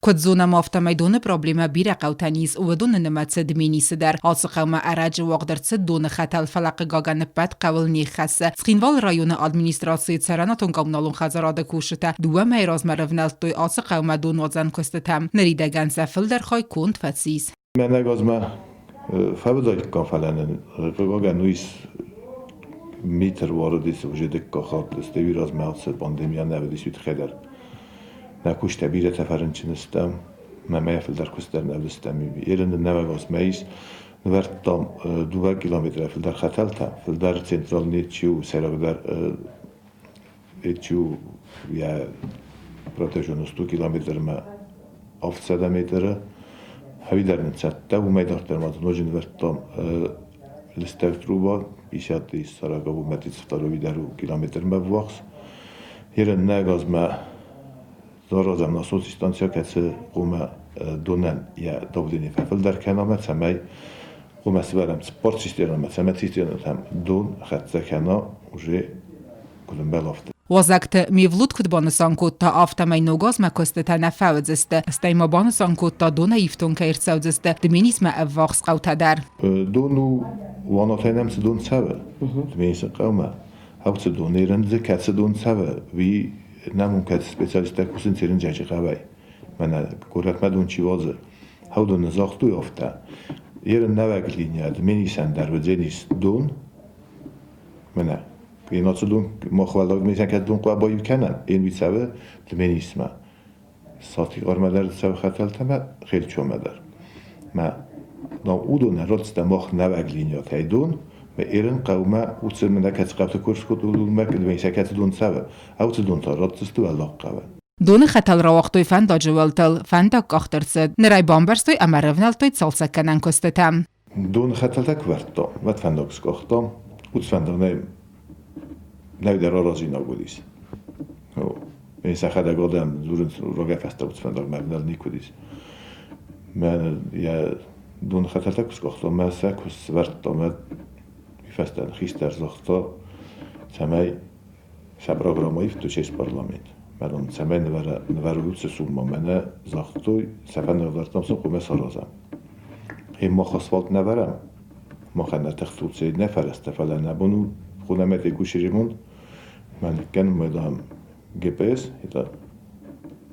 كتزونا مافتا ميدون بروبليما بيرقا وتانيز ودون نمات دميني سدر عاصقا وما أراج وقدر دون خطل فلق قاقا نبات قول نيخس سخينوال رايون ادمنستراسي تسراناتون قامنالون خزاراد كوشتا دو ميراز مرفنالتوي عاصقا وما دون وزن كستتم نريدا جانسا فلدر خاي كونت فتسيس من ما فبدأت كافلان قاقا نويس ميتر وارديس وجدك كخات استوي راز معصر بانديميا نبديش بتخدر نکوش تبیره تفرنچ نستم ممه فلدر کستر نبستمی ایران نوگاز میش نورد تام 2 کیلومتر فلدر خطل تا فلدر سنترال نیچیو سراغدر ایچیو یا پروتژونوس 2 کیلومتر ما 700 متر هوی در نچت تا و میدار در مادنوج نورد تام لسترتروبا بیشتری سراغ و متیس فتاروی در کیلومتر ما وقت ایران نگاز ما زارازم ناسوس استانسیا کسی قوم دونن یا دولینی فعل در کنامت سمی قوم سوارم سپورت سیستم سمت سیستم هم دون خط زکنا وجه کدوم بلافت. وزکت میولود کد بانسان کوتا آفتا می نوگاز مکسته نفعت است. استیما بانسان کوتا دون ایفتون که ارسال است. دمینیسم افواقس قوت در. دونو واناتینم سدون سوه. دمینیس قومه. هفت دونیرن زکات دون سوه وی نمونکت سپیشالیست کسین سرین جایی قوی. من کورت مدون چی وازه. هودو نزاختوی افته. یه نوگلینی دمینیسن در وجنیس دون. من این دون مخالف میشن که دون قوی باید کنن. این بیشتر دمینیسم. ساتی آرمادر سو خطر تام خیلی چون مدر. ما ناودو نراتست مخ نوگلینی تا دون. و ایران قومه اوتسر من دکت قبض کورس کد اولون مرکز میشکت دون سبب اوت دون تارات است و الله قوه دون خطل را وقتوی فندا جوالتل فندا کاخترسد نرای بامبرستوی امرونالتوی سالسا کنن کستتم دون خطل تکورتا مت فنداکس کاختم اوت فندا نه در رازی نبودیس این سخت اگادم دورن راگه فست اوت فندا مبنال نیکودیس من یا دون خطل تکس کاختم من سکوس ورتا فستن خیستر زختا سمی سبراغرامایی تو چیز پارلمان. من سمی نوارود سوم منه زختوی سفن نگذارتم سو قوم سرازم. این ما خسوات نورم. ما خنده تختوت سید نفرسته فعلا نبونو خونمت گوشیمون من کنم میدم GPS هیتا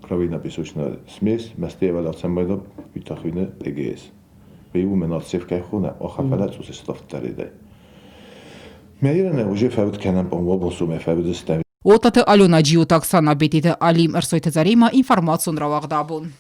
کراوینا بیشتر سمیس مستی ولات سمیدم بیتاخوینه DGS. بیو منات سیف که خونه آخر فلات سوس استفاده تریده. میرن وجه فوت کنم با ما بسوم فوت استمی. اوتات آلونا جیو تاکسانا بیتیت آلیم ارسویت زریما اینفرماسیون را واقع دابون.